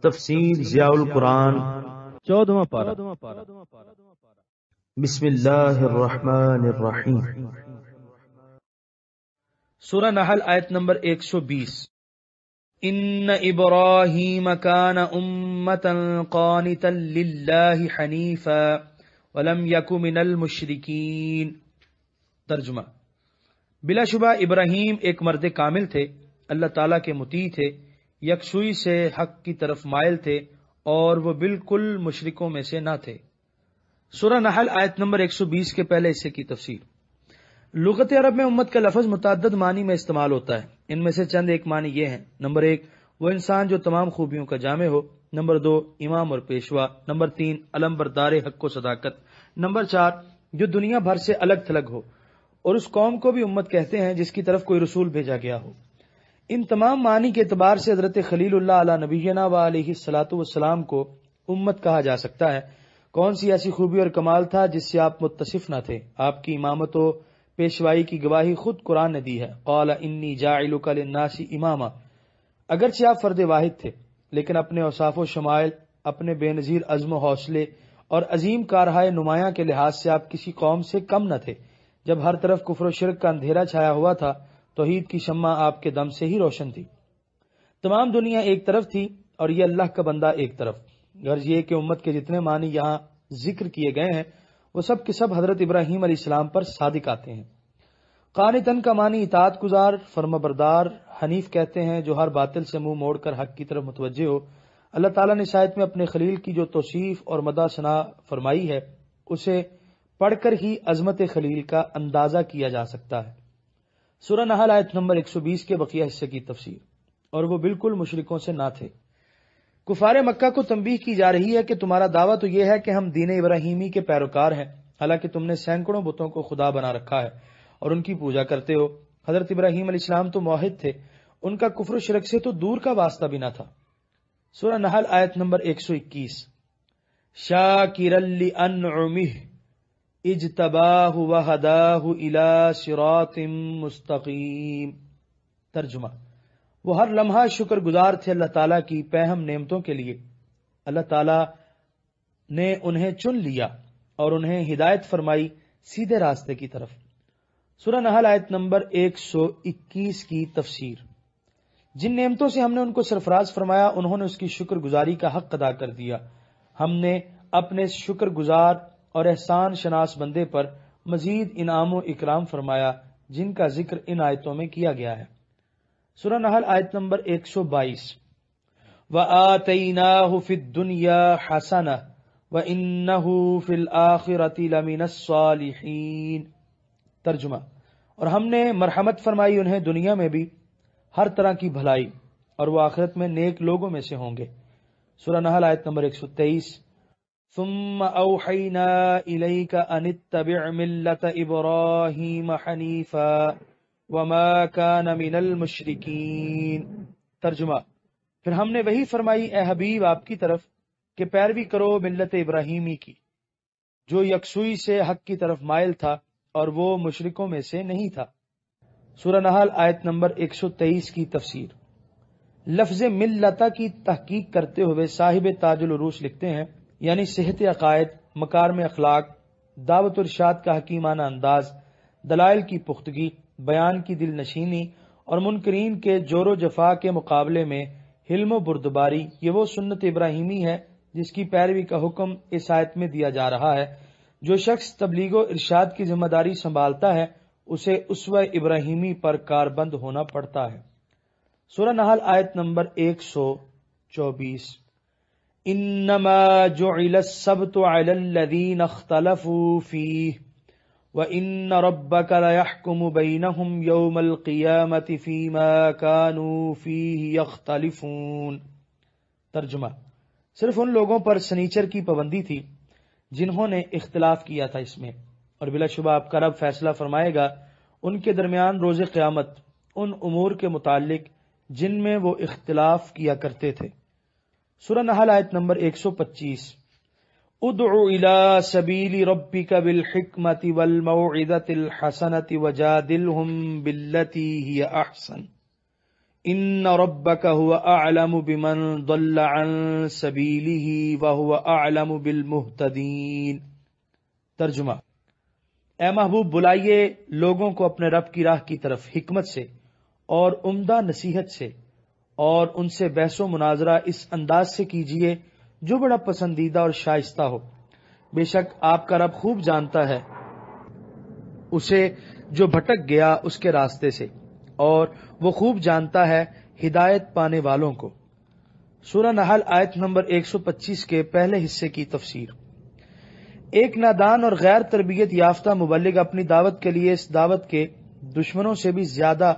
تفسیر ضیاء القرآن 14واں پارہ۔ بسم اللہ الرحمن الرحیم۔ سورہ نحل آیت نمبر 120۔ ان ابراہیم کان امتا قانتا للہ حنیفا ولم یک من المشرکین۔ ترجمہ: بلا شبہ ابراہیم ایک مرد کامل تھے، اللہ تعالیٰ کے مطیع تھے، یکسوئی سے حق کی طرف مائل تھے اور وہ بالکل مشرکوں میں سے نہ تھے۔ سورہ نحل آیت نمبر 120 کے پہلے حصے کی تفسیر۔ لغت عرب میں امت کا لفظ متعدد معنی میں استعمال ہوتا ہے، ان میں سے چند ایک معنی یہ ہیں: نمبر 1، وہ انسان جو تمام خوبیوں کا جامع ہو۔ نمبر 2، امام اور پیشوا۔ نمبر 3، علم بردار حق و صداقت۔ نمبر 4، جو دنیا بھر سے الگ تھلگ ہو، اور اس قوم کو بھی امت کہتے ہیں جس کی طرف کوئی رسول بھیجا گیا ہو۔ ان تمام معنی کے اعتبار سے حضرت خلیل اللہ علیہ نبینا و علیہ الصلاۃ والسلام کو امت کہا جا سکتا ہے۔ کون سی ایسی خوبی اور کمال تھا جس سے آپ متصف نہ تھے؟ آپ کی امامت و پیشوائی کی گواہی خود قرآن نے دی ہے۔ قال انی جاعلک للناس اماما۔ اگرچہ آپ فرد واحد تھے، لیکن اپنے اوصاف و شمائل، اپنے بے نظیر عزم و حوصلے اور عظیم کارہائے نمایاں کے لحاظ سے آپ کسی قوم سے کم نہ تھے۔ جب ہر طرف کفر و شرک کا اندھیرا چھایا ہوا تھا، توحید کی شمع آپ کے دم سے ہی روشن تھی۔ تمام دنیا ایک طرف تھی اور یہ اللہ کا بندہ ایک طرف۔ غرض یہ کہ امت کے جتنے معنی یہاں ذکر کیے گئے ہیں وہ سب کے سب حضرت ابراہیم علیہ السلام پر صادق آتے ہیں۔ قانتن کا معنی اطاعت گزار، فرما بردار، حنیف کہتے ہیں جو ہر باطل سے منہ موڑ کر حق کی طرف متوجہ ہو۔ اللہ تعالیٰ نے شاید میں اپنے خلیل کی جو توصیف اور مدح ثنا فرمائی ہے، اسے پڑھ کر ہی عظمت خلیل کا اندازہ کیا جا سکتا ہے۔ سورہ نحل آیت نمبر 120 کے بقیہ حصے کی تفسیر۔ اور وہ بالکل مشرکوں سے نہ تھے۔ کفار مکہ کو تنبیہ کی جا رہی ہے کہ تمہارا دعویٰ تو یہ ہے کہ ہم دین ابراہیمی کے پیروکار ہیں، حالانکہ تم نے سینکڑوں بتوں کو خدا بنا رکھا ہے اور ان کی پوجا کرتے ہو۔ حضرت ابراہیم علیہ السلام تو موحد تھے، ان کا کفر و شرک سے تو دور کا واسطہ بھی نہ تھا۔ سورہ نحل آیت نمبر 121۔ شاکرا لانعمہ اجتباہ وہداہ الی صراط مستقیم۔ ترجمہ: وہ ہر لمحہ شکر گزار تھے اللہ تعالیٰ کی پہم نعمتوں کے لیے۔ اللہ تعالیٰ نے انہیں چن لیا اور انہیں ہدایت فرمائی سیدھے راستے کی طرف۔ سورہ نحل آیت نمبر 121 کی تفسیر۔ جن نعمتوں سے ہم نے ان کو سرفراز فرمایا، انہوں نے اس کی شکر گزاری کا حق ادا کر دیا۔ ہم نے اپنے شکر گزار اور احسان شناس بندے پر مزید انعام و اکرام فرمایا، جن کا ذکر ان آیتوں میں کیا گیا ہے۔ سورہ نحل آیت نمبر 122۔ وَآتَيْنَاهُ فِي الدُّنْيَا حَسَنَةً وَإِنَّهُ فِي الْآخِرَةِ لَمِنَ الصَّالِحِينَ۔ ترجمہ: اور ہم نے مرحمت فرمائی انہیں دنیا میں بھی ہر طرح کی بھلائی، اور وہ آخرت میں نیک لوگوں میں سے ہوں گے۔ سورہ نحل آیت نمبر 123۔ ثم اوحینا الیک ان اتبع ملت ابراہیم حنیفا وما کان من المشرکین۔ ترجمہ: پھر ہم نے وحی فرمائی اے حبیب آپ کی طرف کہ پیروی کرو ملت ابراہیمی کی، جو یکسوئی سے حق کی طرف مائل تھا اور وہ مشرکوں میں سے نہیں تھا۔ سورہ نحل آیت نمبر 123 کی تفسیر۔ لفظ ملتا کی تحقیق کرتے ہوئے صاحب تاج العروش لکھتے ہیں، یعنی صحت عقائد، مکارم اخلاق، دعوت و ارشاد کا حکیمانہ انداز، دلائل کی پختگی، بیان کی دل نشینی اور منکرین کے جور و جفا کے مقابلے میں حلم و بردباری، یہ وہ سنت ابراہیمی ہے جس کی پیروی کا حکم اس آیت میں دیا جا رہا ہے۔ جو شخص تبلیغ و ارشاد کی ذمہ داری سنبھالتا ہے اسے اسوہ ابراہیمی پر کاربند ہونا پڑتا ہے۔ سورہ نحل آیت نمبر 124۔ انما جعل السبت علی الذین اختلفوا فیہ وَإِنَّ رَبَّكَ لَيَحْكُمُ بَيْنَهُمْ يَوْمَ الْقِيَامَةِ فِيمَا كَانُوا فِيهِ يَخْتَلِفُونَ۔ ترجمہ: صرف ان لوگوں پر سنیچر کی پابندی تھی جنہوں نے اختلاف کیا تھا اس میں، اور بلا شبہ آپ کا رب فیصلہ فرمائے گا ان کے درمیان روز قیامت ان امور کے متعلق جن میں وہ اختلاف کیا کرتے تھے۔ سورہ نحل آیت نمبر 125۔ ادع الى سبیل ربک بالحکمت والموعظۃ الحسنۃ وجادلہم باللتی ہی احسن ان ربک هو اعلم بمن ضل عن سبیلہ وهو اعلم بالمہتدین۔ ترجمہ: اے محبوب، بلائیے لوگوں کو اپنے رب کی راہ کی طرف حکمت سے اور عمدہ نصیحت سے، اور ان سے بحث و مناظرہ اس انداز سے کیجیے جو بڑا پسندیدہ اور شائستہ ہو۔ بے شک آپ کا رب خوب جانتا ہے اسے جو بھٹک گیا اس کے راستے سے، اور وہ خوب جانتا ہے ہدایت پانے والوں کو۔ سورہ نحل آیت نمبر 125 کے پہلے حصے کی تفسیر۔ ایک نادان اور غیر تربیت یافتہ مبلغ اپنی دعوت کے لیے اس دعوت کے دشمنوں سے بھی زیادہ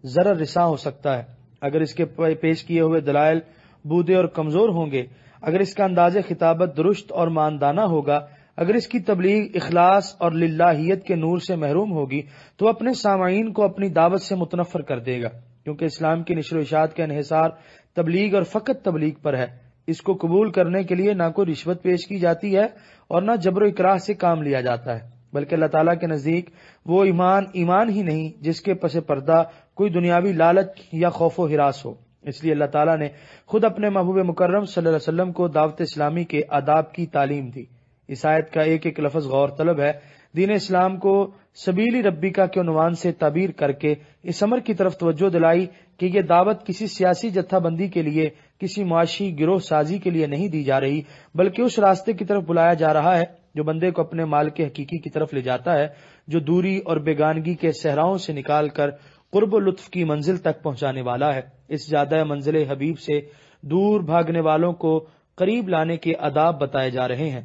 ضرر رساں ہو سکتا ہے اگر اس کے پیش کیے ہوئے دلائل بودے اور کمزور ہوں گے، اگر اس کا انداز خطابت درست اور ماندانہ ہوگا، اگر اس کی تبلیغ اخلاص اور للہیت کے نور سے محروم ہوگی تو اپنے سامعین کو اپنی دعوت سے متنفر کر دے گا، کیونکہ اسلام کی نشر و اشاعت کا انحصار تبلیغ اور فقط تبلیغ پر ہے۔ اس کو قبول کرنے کے لیے نہ کوئی رشوت پیش کی جاتی ہے اور نہ جبر و اکراہ سے کام لیا جاتا ہے، بلکہ اللہ تعالیٰ کے نزدیک وہ ایمان ہی نہیں جس کے پس پردہ کوئی دنیاوی لالچ یا خوف و ہراس ہو۔ اس لیے اللہ تعالیٰ نے خود اپنے محبوب مکرم صلی اللہ علیہ وسلم کو دعوت اسلامی کے آداب کی تعلیم دی۔ اس آیت کا ایک ایک لفظ غور طلب ہے۔ دین اسلام کو سبیل ربک کے عنوان سے تعبیر کر کے اس امر کی طرف توجہ دلائی کہ یہ دعوت کسی سیاسی جتھا بندی کے لیے، کسی معاشی گروہ سازی کے لیے نہیں دی جا رہی، بلکہ اس راستے کی طرف بلایا جا رہا ہے جو بندے کو اپنے مالک حقیقی کی طرف لے جاتا ہے، جو دوری اور بیگانگی کے صحراؤں سے نکال کر قرب و لطف کی منزل تک پہنچانے والا ہے۔ اس زیادہ منزل حبیب سے دور بھاگنے والوں کو قریب لانے کے آداب بتائے جا رہے ہیں۔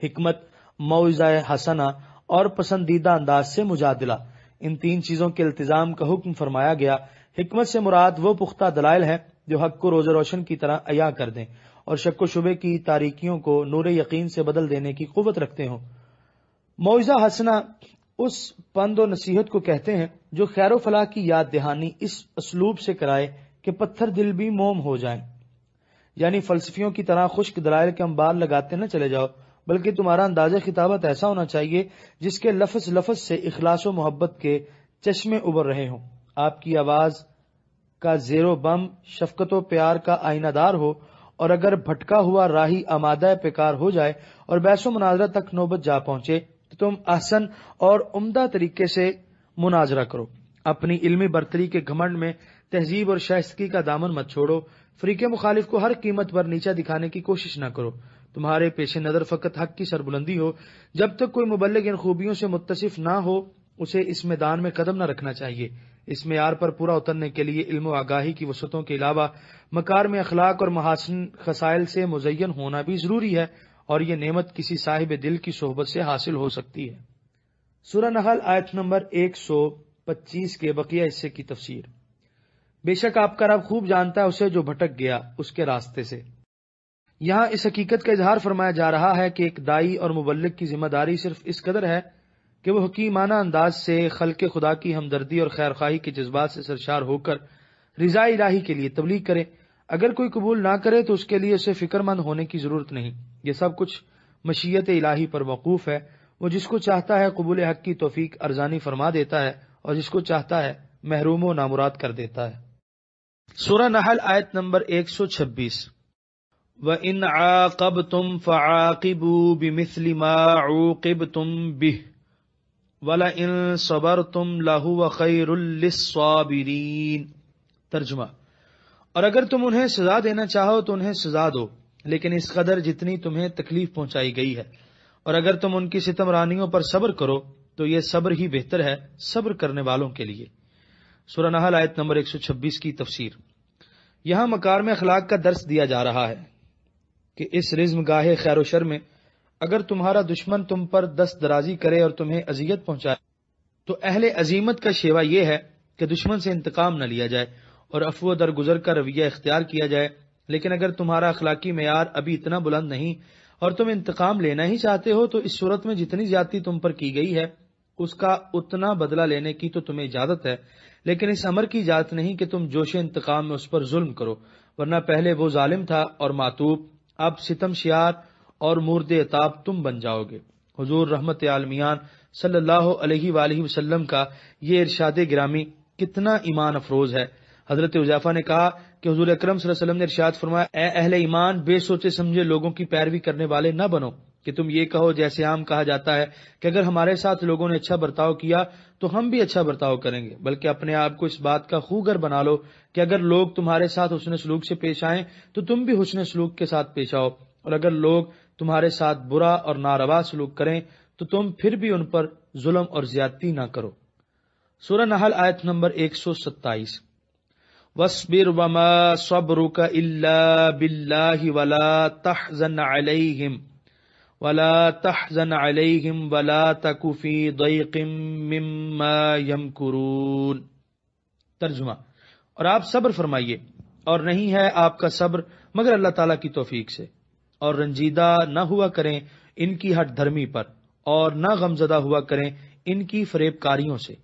حکمت، موعظہ حسنہ اور پسندیدہ انداز سے مجادلہ، ان تین چیزوں کے التزام کا حکم فرمایا گیا۔ حکمت سے مراد وہ پختہ دلائل ہیں جو حق کو روز روشن کی طرح عیاں کر دیں اور شک و شبے کی تاریکیوں کو نور یقین سے بدل دینے کی قوت رکھتے ہوں۔ موعظہ حسنہ اس پند و نصیحت کو کہتے ہیں جو خیر و فلاح کی یاد دہانی اس اسلوب سے کرائے کہ پتھر دل بھی موم ہو جائیں، یعنی فلسفیوں کی طرح خشک دلائل کے انبار لگاتے نہ چلے جاؤ، بلکہ تمہارا انداز خطابت ایسا ہونا چاہیے جس کے لفظ لفظ سے اخلاص و محبت کے چشمے ابھر رہے ہوں، آپ کی آواز کا زیر و بم شفقت و پیار کا آئینہ دار ہو، اور اگر بھٹکا ہوا راہی آمادہ پیکار ہو جائے اور بحث و مناظرہ تک نوبت جا پہنچے تو تم احسن اور عمدہ طریقے سے مناظرہ کرو۔ اپنی علمی برتری کے گھمنڈ میں تہذیب اور شائستگی کا دامن مت چھوڑو، فریق مخالف کو ہر قیمت پر نیچا دکھانے کی کوشش نہ کرو۔ تمہارے پیش نظر فقط حق کی سربلندی ہو۔ جب تک کوئی مبلغ ان خوبیوں سے متصف نہ ہو اسے اس میدان میں قدم نہ رکھنا چاہیے۔ اس معیار پر پورا اترنے کے لیے علم و آگاہی کی وسعتوں کے علاوہ مکارم اخلاق اور محاسن خصائل سے مزین ہونا بھی ضروری ہے، اور یہ نعمت کسی صاحب دل کی صحبت سے حاصل ہو سکتی ہے۔ سورہ نحل آیت نمبر 125 کے بقیہ حصے کی تفسیر۔ بے شک آپ کا رب خوب جانتا ہے اسے جو بھٹک گیا اس کے راستے سے۔ یہاں اس حقیقت کا اظہار فرمایا جا رہا ہے کہ ایک دائی اور مبلغ کی ذمہ داری صرف اس قدر ہے کہ وہ حکیمانہ انداز سے خلق خدا کی ہمدردی اور خیرخواہی کے جذبات سے سرشار ہو کر رضا الہی کے لیے تبلیغ کرے۔ اگر کوئی قبول نہ کرے تو اس کے لیے اسے فکر مند ہونے کی ضرورت نہیں، یہ سب کچھ مشیت الہی پر موقوف ہے۔ وہ جس کو چاہتا ہے قبول حق کی توفیق ارزانی فرما دیتا ہے اور جس کو چاہتا ہے محروم و نامراد کر دیتا ہے۔ سورہ نحل آیت نمبر 126۔ وَإِنْ عَاقَبْتُمْ فَعَاقِبُوا بِمِثْلِ مَا عُوقِبْتُمْ بِهِ وَلَئِن صَبَرْتُمْ لَهُوَ خَيْرٌ لِلصَّابِرِينَ۔ ترجمہ: اور اگر تم انہیں سزا دینا چاہو تو انہیں سزا دو، لیکن اس قدر جتنی تمہیں تکلیف پہنچائی گئی ہے، اور اگر تم ان کی ستم رانیوں پر صبر کرو تو یہ صبر ہی بہتر ہے صبر کرنے والوں کے لیے۔ سورہ نحل آیت نمبر 126 کی تفسیر۔ یہاں مکارم اخلاق کا درس دیا جا رہا ہے کہ اس رزم گاہ خیر و شر میں اگر تمہارا دشمن تم پر دست درازی کرے اور تمہیں اذیت پہنچائے تو اہل عزیمت کا شیوا یہ ہے کہ دشمن سے انتقام نہ لیا جائے اور عفو درگزر کا رویہ اختیار کیا جائے۔ لیکن اگر تمہارا اخلاقی معیار ابھی اتنا بلند نہیں اور تم انتقام لینا ہی چاہتے ہو تو اس صورت میں جتنی زیادتی تم پر کی گئی ہے اس کا اتنا بدلہ لینے کی تو تمہیں اجازت ہے، لیکن اس امر کی اجازت نہیں کہ تم جوش انتقام میں اس پر ظلم کرو، ورنہ پہلے وہ ظالم تھا اور معتوب، اب ستم شیار اور مورد عتاب تم بن جاؤ گے۔ حضور رحمت عالمیان صلی اللہ علیہ وآلہ وسلم کا یہ ارشاد گرامی کتنا ایمان افروز ہے۔ حضرت حذیفہ نے کہا کہ حضور اکرم صلی اللہ علیہ وسلم نے ارشاد فرمایا، اے اہل ایمان، بے سوچے سمجھے لوگوں کی پیروی کرنے والے نہ بنو کہ تم یہ کہو جیسے عام کہا جاتا ہے کہ اگر ہمارے ساتھ لوگوں نے اچھا برتاؤ کیا تو ہم بھی اچھا برتاؤ کریں گے، بلکہ اپنے آپ کو اس بات کا خوگر بنا لو کہ اگر لوگ تمہارے ساتھ حسن سلوک سے پیش آئیں تو تم بھی حسن سلوک کے ساتھ پیش آؤ، اور اگر لوگ تمہارے ساتھ برا اور ناروا سلوک کریں تو تم پھر بھی ان پر ظلم اور زیادتی نہ کرو۔ سورہ نحل آیت نمبر 127۔ وَاصْبِرْ وَمَا صَبْرُكَ إِلَّا بِاللَّهِ وَلَا تَحْزَنْ عَلَيْهِمْ وَلَا تَكُ فِي ضَيْقٍ مِّمَّا يَمْكُرُونَ۔ ترجمہ، اور آپ صبر فرمائیے، اور نہیں ہے آپ کا صبر مگر اللہ تعالیٰ کی توفیق سے، اور رنجیدہ نہ ہوا کریں ان کی ہٹ دھرمی پر، اور نہ غمزدہ ہوا کریں ان کی فریب کاریوں سے۔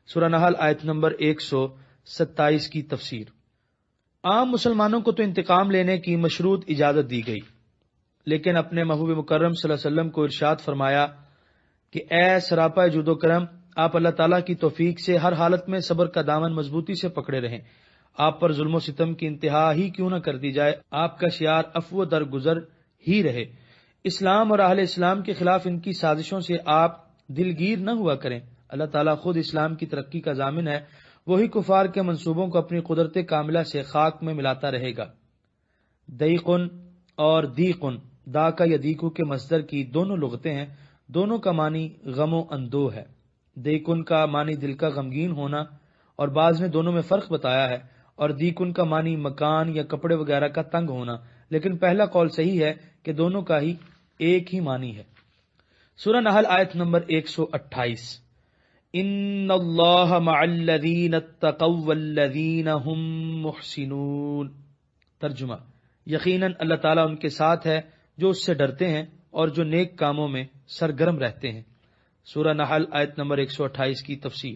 سورہ نحل آیت نمبر 127 کی تفسیر۔ عام مسلمانوں کو تو انتقام لینے کی مشروط اجازت دی گئی، لیکن اپنے محبوب مکرم صلی اللہ علیہ وسلم کو ارشاد فرمایا کہ اے سراپا جود و کرم، آپ اللہ تعالیٰ کی توفیق سے ہر حالت میں صبر کا دامن مضبوطی سے پکڑے رہیں، آپ پر ظلم و ستم کی انتہا ہی کیوں نہ کر دی جائے، آپ کا شعار عفو درگزر ہی رہے۔ اسلام اور اہل اسلام کے خلاف ان کی سازشوں سے آپ دلگیر نہ ہوا کریں، اللہ تعالیٰ خود اسلام کی ترقی کا ضامن ہے، وہی کفار کے منصوبوں کو اپنی قدرت کاملہ سے خاک میں ملاتا رہے گا۔ دیقن اور دیقن، دا کا یا دیکو کے مصدر کی دونوں لغتیں ہیں، دونوں کا معنی غم و اندوہ ہے۔ دیقن کا معنی دل کا غمگین ہونا، اور بعض نے دونوں میں فرق بتایا ہے، اور دیقن کا معنی مکان یا کپڑے وغیرہ کا تنگ ہونا، لیکن پہلا قول صحیح ہے کہ دونوں کا ہی ایک ہی معنی ہے۔ سورہ نحل آیت نمبر 128۔ ان اللہ مع الذین اتقوا والذین هم محسنون۔ ترجمہ، یقیناً اللہ تعالیٰ ان کے ساتھ ہے جو اس سے ڈرتے ہیں اور جو نیک کاموں میں سرگرم رہتے ہیں۔ سورہ نحل آیت نمبر 128 کی تفسیر۔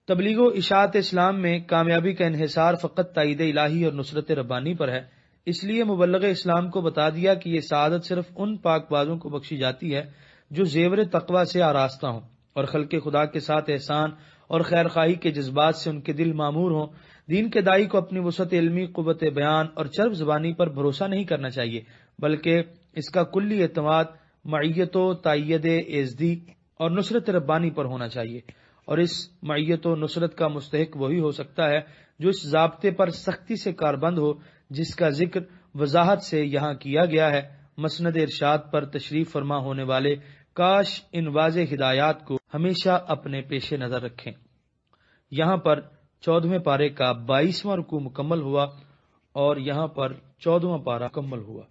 تبلیغ و اشاعت اسلام میں کامیابی کا انحصار فقط تائید الہی اور نصرت ربانی پر ہے، اس لیے مبلغ اسلام کو بتا دیا کہ یہ سعادت صرف ان پاک بازوں کو بخشی جاتی ہے جو زیور تقوی سے آراستہ ہوں اور خلق خدا کے ساتھ احسان اور خیر خواہی کے جذبات سے ان کے دل معمور ہوں۔ دین کے داعی کو اپنی وسعت علمی، قوت بیان اور چرب زبانی پر بھروسہ نہیں کرنا چاہیے، بلکہ اس کا کلی اعتماد معیت و تائید ایزدی اور نصرت ربانی پر ہونا چاہیے، اور اس معیت و نصرت کا مستحق وہی ہو سکتا ہے جو اس ضابطے پر سختی سے کاربند ہو جس کا ذکر وضاحت سے یہاں کیا گیا ہے۔ مسند ارشاد پر تشریف فرما ہونے والے کاش ان واضح ہدایات کو ہمیشہ اپنے پیش نظر رکھیں۔ یہاں پر 14ویں پارے کا 22واں رکوع مکمل ہوا اور یہاں پر 14واں پارہ مکمل ہوا۔